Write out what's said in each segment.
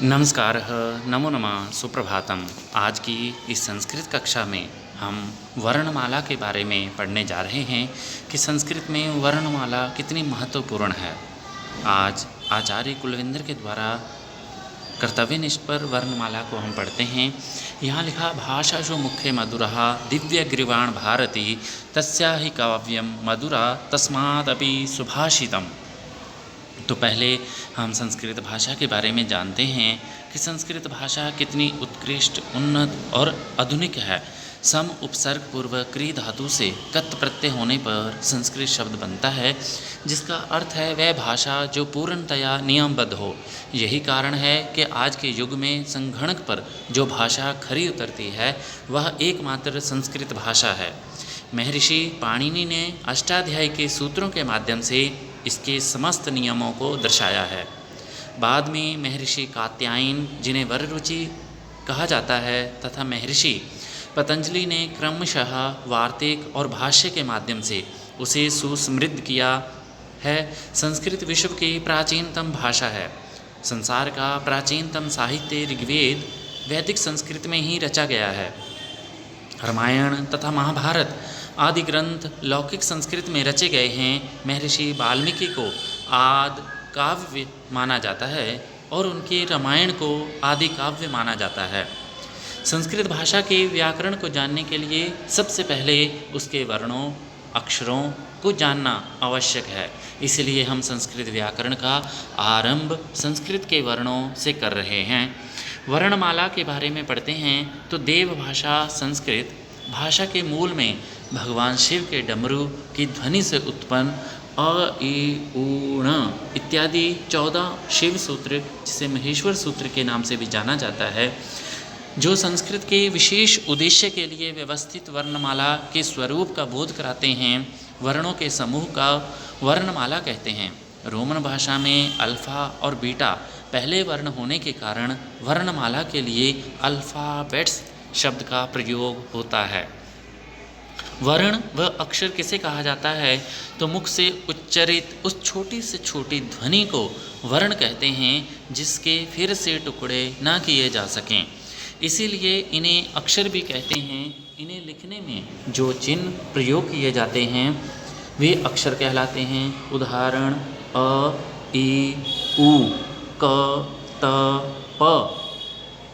नमस्कार, नमो नमः, सुप्रभातम। आज की इस संस्कृत कक्षा में हम वर्णमाला के बारे में पढ़ने जा रहे हैं कि संस्कृत में वर्णमाला कितनी महत्वपूर्ण है। आज आचार्य कुलविंदर के द्वारा कर्तव्यनिष्ठ पर वर्णमाला को हम पढ़ते हैं। यहाँ लिखा भाषा जो मुख्य मधुरा दिव्य ग्रीवाण भारती तस्या ही काव्यम मधुरा तस्मादपि सुभाषितम। तो पहले हम संस्कृत भाषा के बारे में जानते हैं कि संस्कृत भाषा कितनी उत्कृष्ट, उन्नत और आधुनिक है। सम उपसर्ग पूर्व क्री धातु से कत प्रत्यय होने पर संस्कृत शब्द बनता है, जिसका अर्थ है वह भाषा जो पूर्णतया नियमबद्ध हो। यही कारण है कि आज के युग में संगणक पर जो भाषा खरी उतरती है वह एकमात्र संस्कृत भाषा है। महर्षि पाणिनि ने अष्टाध्यायी के सूत्रों के माध्यम से इसके समस्त नियमों को दर्शाया है। बाद में महर्षि कात्यायन, जिन्हें वररुचि कहा जाता है, तथा महर्षि पतंजलि ने क्रमशः वार्तिक और भाष्य के माध्यम से उसे सुसमृद्ध किया है। संस्कृत विश्व की प्राचीनतम भाषा है। संसार का प्राचीनतम साहित्य ऋग्वेद वैदिक संस्कृत में ही रचा गया है। रामायण तथा महाभारत आदि ग्रंथ लौकिक संस्कृत में रचे गए हैं। महर्षि वाल्मीकि को आदि काव्य माना जाता है और उनके रामायण को आदि काव्य माना जाता है। संस्कृत भाषा के व्याकरण को जानने के लिए सबसे पहले उसके वर्णों, अक्षरों को जानना आवश्यक है। इसलिए हम संस्कृत व्याकरण का आरंभ संस्कृत के वर्णों से कर रहे हैं। वर्णमाला के बारे में पढ़ते हैं तो देव भाषा संस्कृत भाषा के मूल में भगवान शिव के डमरू की ध्वनि से उत्पन्न अ इ उ ण इत्यादि 14 शिव सूत्र, जिसे महेश्वर सूत्र के नाम से भी जाना जाता है, जो संस्कृत के विशेष उद्देश्य के लिए व्यवस्थित वर्णमाला के स्वरूप का बोध कराते हैं। वर्णों के समूह का वर्णमाला कहते हैं। रोमन भाषा में अल्फ़ा और बीटा पहले वर्ण होने के कारण वर्णमाला के लिए अल्फ़ाबेट्स शब्द का प्रयोग होता है। वर्ण व अक्षर किसे कहा जाता है तो मुख से उच्चरित उस छोटी से छोटी ध्वनि को वर्ण कहते हैं, जिसके फिर से टुकड़े ना किए जा सकें। इसीलिए इन्हें अक्षर भी कहते हैं। इन्हें लिखने में जो चिन्ह प्रयोग किए जाते हैं वे अक्षर कहलाते हैं। उदाहरण अ, इ, उ, क, त, प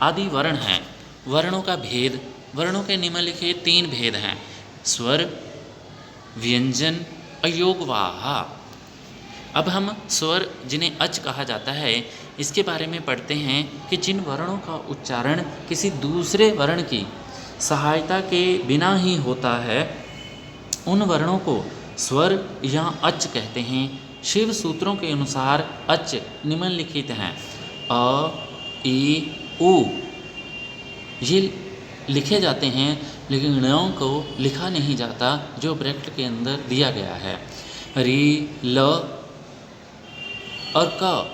आदि वर्ण हैं। वर्णों का भेद। वर्णों के निम्नलिखित 3 भेद हैं: स्वर, व्यंजन और योगवाहा। अब हम स्वर, जिन्हें अच कहा जाता है, इसके बारे में पढ़ते हैं कि जिन वर्णों का उच्चारण किसी दूसरे वर्ण की सहायता के बिना ही होता है, उन वर्णों को स्वर या अच कहते हैं। शिव सूत्रों के अनुसार अच निम्नलिखित हैं: अ, इ, उ। ये लिखे जाते हैं, लेकिन णों को लिखा नहीं जाता, जो ब्रैकेट के अंदर दिया गया है। री, ल और क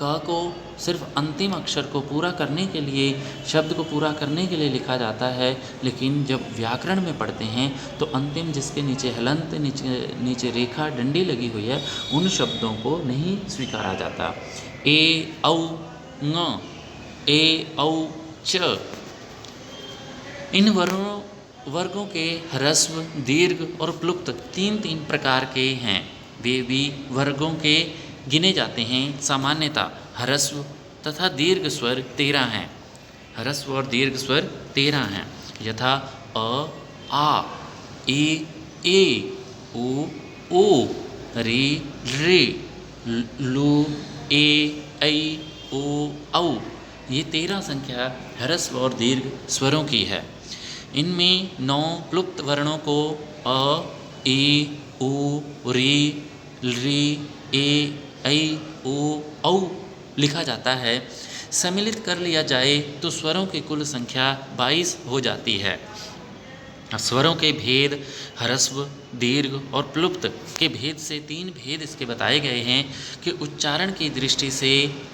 को सिर्फ अंतिम अक्षर को पूरा करने के लिए, शब्द को पूरा करने के लिए लिखा जाता है, लेकिन जब व्याकरण में पढ़ते हैं तो अंतिम, जिसके नीचे हलंत, नीचे रेखा डंडी लगी हुई है, उन शब्दों को नहीं स्वीकारा जाता। ए, औ, ङ, ए, औ, च। इन वर्गों के ह्रस्व, दीर्घ और प्लुप्त 3 प्रकार के हैं। वे भी वर्गों के गिने जाते हैं। सामान्यतः ह्रस्व तथा दीर्घ स्वर 13 हैं। ह्रस्व और दीर्घ स्वर 13 हैं, यथा अ, आ, ई, ए, उ, ओ, री, रे, लू, ए, ऐ, ओ, औ। ये 13 संख्या ह्रस्व और दीर्घ स्वरों की है। इनमें 9 प्लुप्त वर्णों को अ, ए, उ, री, री, ए, ऐ, ओ, औ लिखा जाता है। सम्मिलित कर लिया जाए तो स्वरों की कुल संख्या 22 हो जाती है। स्वरों के भेद ह्रस्व, दीर्घ और प्लुप्त के भेद से 3 भेद इसके बताए गए हैं कि उच्चारण की दृष्टि से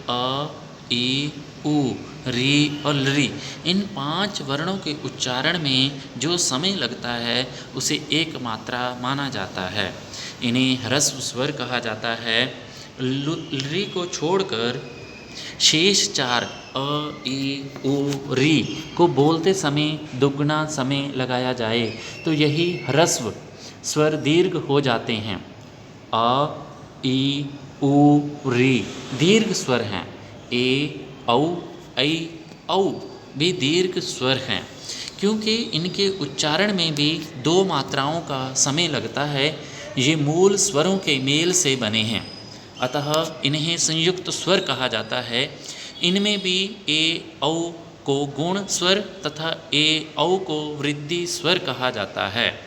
अ, ई, उ, री और री, इन 5 वर्णों के उच्चारण में जो समय लगता है उसे एक मात्रा माना जाता है। इन्हें ह्रस्व स्वर कहा जाता है। री को छोड़कर शेष 4 अ, ई, उ, री को बोलते समय दुगना समय लगाया जाए तो यही ह्रस्व स्वर दीर्घ हो जाते हैं। अ, ई, उ, री दीर्घ स्वर हैं। ए, औ, ऐ, औ भी दीर्घ स्वर हैं। क्योंकि इनके उच्चारण में भी 2 मात्राओं का समय लगता है, ये मूल स्वरों के मेल से बने हैं, अतः इन्हें संयुक्त स्वर कहा जाता है। इनमें भी ए, औ को गुण स्वर तथा ए, औ को वृद्धि स्वर कहा जाता है।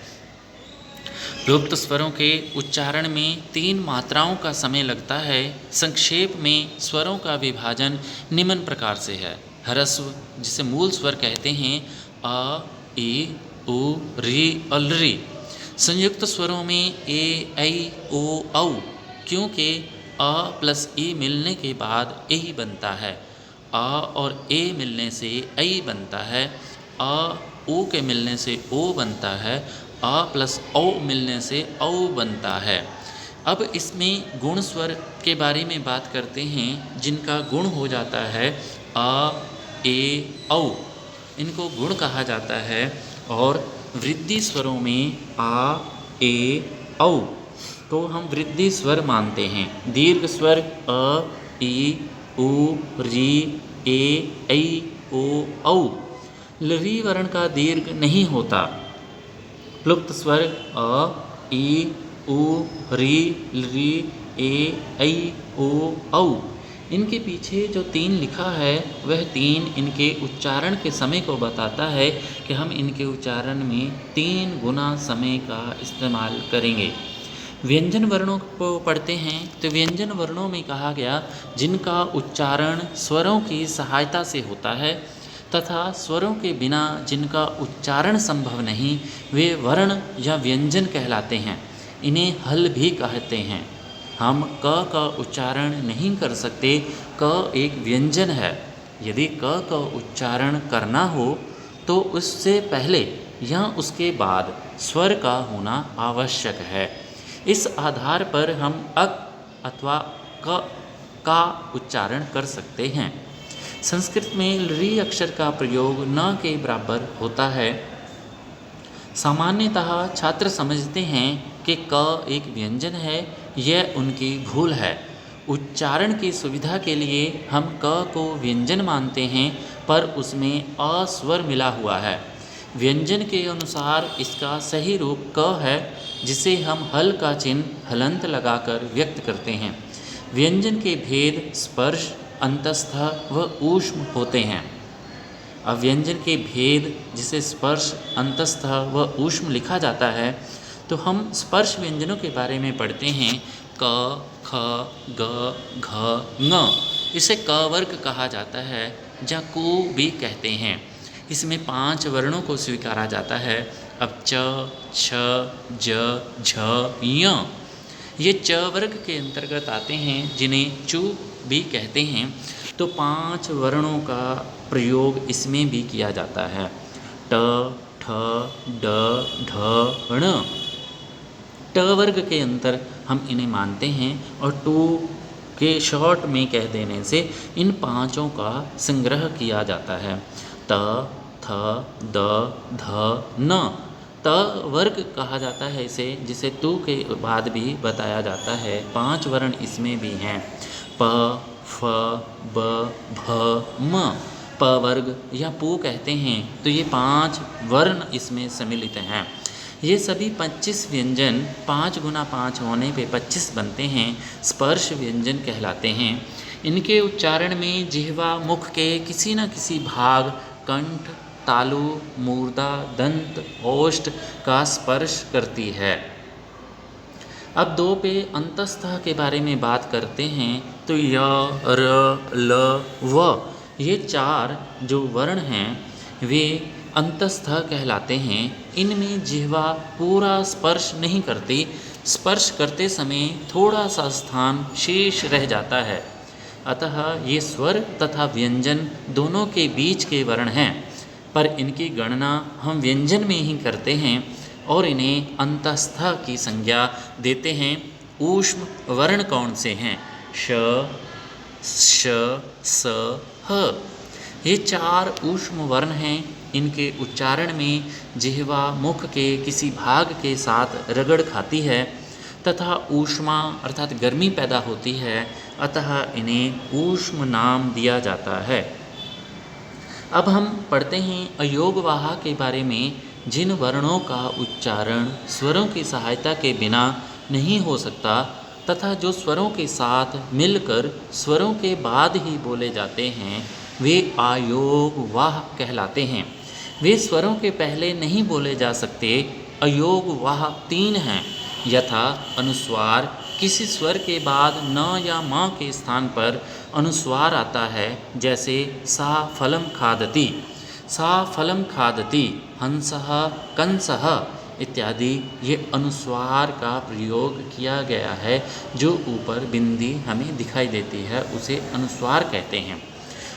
लुप्त स्वरों के उच्चारण में 3 मात्राओं का समय लगता है। संक्षेप में स्वरों का विभाजन निम्न प्रकार से है। ह्रस्व जिसे मूल स्वर कहते हैं, अ, ई, उ, री, अलरी। संयुक्त स्वरों में ए, ऐ, ओ, औ, क्योंकि अ प्लस ई मिलने के बाद ए बनता है। अ और ए मिलने से ऐ बनता है। अ, ओ के मिलने से ओ बनता है। अ प्लस औ मिलने से औ बनता है। अब इसमें गुण स्वर के बारे में बात करते हैं, जिनका गुण हो जाता है अ, ए, औ, इनको गुण कहा जाता है। और वृद्धि स्वरों में आ, ए, औ तो हम वृद्धि स्वर मानते हैं। दीर्घ स्वर अ, ई, उ, री, ए, ऐ, ओ, औ लरी वर्ण का दीर्घ नहीं होता। प्लुप्त स्वर अ, ई, उ, री, लरी, ए, ऐ, ओ, औ इनके पीछे जो 3 लिखा है वह 3 इनके उच्चारण के समय को बताता है कि हम इनके उच्चारण में 3 गुना समय का इस्तेमाल करेंगे। व्यंजन वर्णों को पढ़ते हैं तो व्यंजन वर्णों में कहा गया जिनका उच्चारण स्वरों की सहायता से होता है तथा स्वरों के बिना जिनका उच्चारण संभव नहीं, वे वर्ण या व्यंजन कहलाते हैं। इन्हें हल भी कहते हैं। हम क का उच्चारण नहीं कर सकते। क एक व्यंजन है। यदि क का उच्चारण करना हो तो उससे पहले या उसके बाद स्वर का होना आवश्यक है। इस आधार पर हम अक अथवा क का उच्चारण कर सकते हैं। संस्कृत में री अक्षर का प्रयोग न के बराबर होता है। सामान्यतः छात्र समझते हैं कि क एक व्यंजन है, यह उनकी भूल है। उच्चारण की सुविधा के लिए हम क को व्यंजन मानते हैं, पर उसमें अ स्वर मिला हुआ है। व्यंजन के अनुसार इसका सही रूप क है, जिसे हम हल का चिन्ह हलंत लगाकर व्यक्त करते हैं। व्यंजन के भेद स्पर्श, अंतस्थ व ऊष्म होते हैं। अब व्यंजन के भेद जिसे स्पर्श, अंतस्थ व ऊष्म लिखा जाता है, तो हम स्पर्श व्यंजनों के बारे में पढ़ते हैं। क, ख, ग, घ, ङ। इसे क वर्ग कहा जाता है, या कु भी कहते हैं। इसमें 5 वर्णों को स्वीकारा जाता है। अब च, छ, ज, झ, य ये च वर्ग के अंतर्गत आते हैं, जिन्हें चु भी कहते हैं। तो 5 वर्णों का प्रयोग इसमें भी किया जाता है। ट, ठ, ड, ढ, ण। ट वर्ग के अंतर हम इन्हें मानते हैं और टू के शॉर्ट में कह देने से इन 5 का संग्रह किया जाता है। त, थ, द, ध, न। त वर्ग कहा जाता है इसे, जिसे तू के बाद भी बताया जाता है। 5 वर्ण इसमें भी हैं। प, फ, ब, भ, म। प वर्ग या पू कहते हैं। तो ये 5 वर्ण इसमें सम्मिलित हैं। ये सभी 25 व्यंजन 5 गुना 5 होने पे 25 बनते हैं, स्पर्श व्यंजन कहलाते हैं। इनके उच्चारण में जिह्वा मुख के किसी न किसी भाग, कंठ, तालु, मूर्धा, दंत, ओष्ठ का स्पर्श करती है। अब 2 पे अंतस्थ के बारे में बात करते हैं तो य, र, ल, व ये 4 जो वर्ण हैं वे अंतस्थ कहलाते हैं। इनमें जिह्वा पूरा स्पर्श नहीं करती, स्पर्श करते समय थोड़ा सा स्थान शेष रह जाता है। अतः ये स्वर तथा व्यंजन दोनों के बीच के वर्ण हैं, पर इनकी गणना हम व्यंजन में ही करते हैं और इन्हें अंतस्थ की संज्ञा देते हैं। ऊष्म वर्ण कौन से हैं? श, श, स, ह। ये 4 ऊष्म वर्ण हैं। इनके उच्चारण में जिह्वा मुख के किसी भाग के साथ रगड़ खाती है तथा ऊष्मा अर्थात गर्मी पैदा होती है, अतः इन्हें ऊष्म नाम दिया जाता है। अब हम पढ़ते हैं अयोगवाह के बारे में, जिन वर्णों का उच्चारण स्वरों की सहायता के बिना नहीं हो सकता तथा जो स्वरों के साथ मिलकर स्वरों के बाद ही बोले जाते हैं, वे अयोगवाह कहलाते हैं। वे स्वरों के पहले नहीं बोले जा सकते। अयोगवाह 3 हैं, यथा अनुस्वार, किसी स्वर के बाद न या म के स्थान पर अनुस्वार आता है, जैसे सा फलम खादति, सा फलम खादति, हंसः कंसः इत्यादि। ये अनुस्वार का प्रयोग किया गया है। जो ऊपर बिंदी हमें दिखाई देती है उसे अनुस्वार कहते हैं।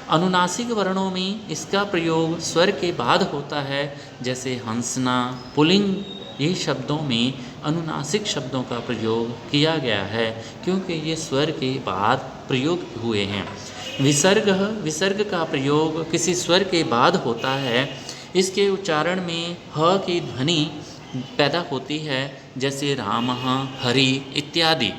अनुनासिक वर्णों में इसका प्रयोग स्वर के बाद होता है, जैसे हंसना, पुल्लिंग। ये शब्दों में अनुनासिक शब्दों का प्रयोग किया गया है क्योंकि ये स्वर के बाद प्रयोग हुए हैं। विसर्ग, विसर्ग का प्रयोग किसी स्वर के बाद होता है। इसके उच्चारण में ह की ध्वनि पैदा होती है, जैसे रामः, हरि इत्यादि।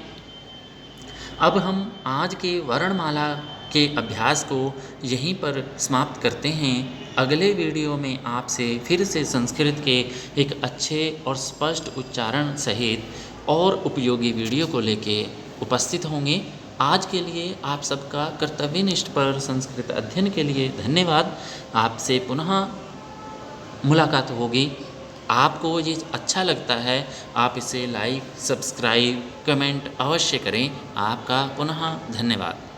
अब हम आज के वर्णमाला के अभ्यास को यहीं पर समाप्त करते हैं। अगले वीडियो में आपसे फिर से संस्कृत के एक अच्छे और स्पष्ट उच्चारण सहित और उपयोगी वीडियो को लेके उपस्थित होंगे। आज के लिए आप सबका कर्तव्यनिष्ठ पर संस्कृत अध्ययन के लिए धन्यवाद। आपसे पुनः मुलाकात होगी। आपको ये अच्छा लगता है, आप इसे लाइक, सब्सक्राइब, कमेंट अवश्य करें। आपका पुनः धन्यवाद।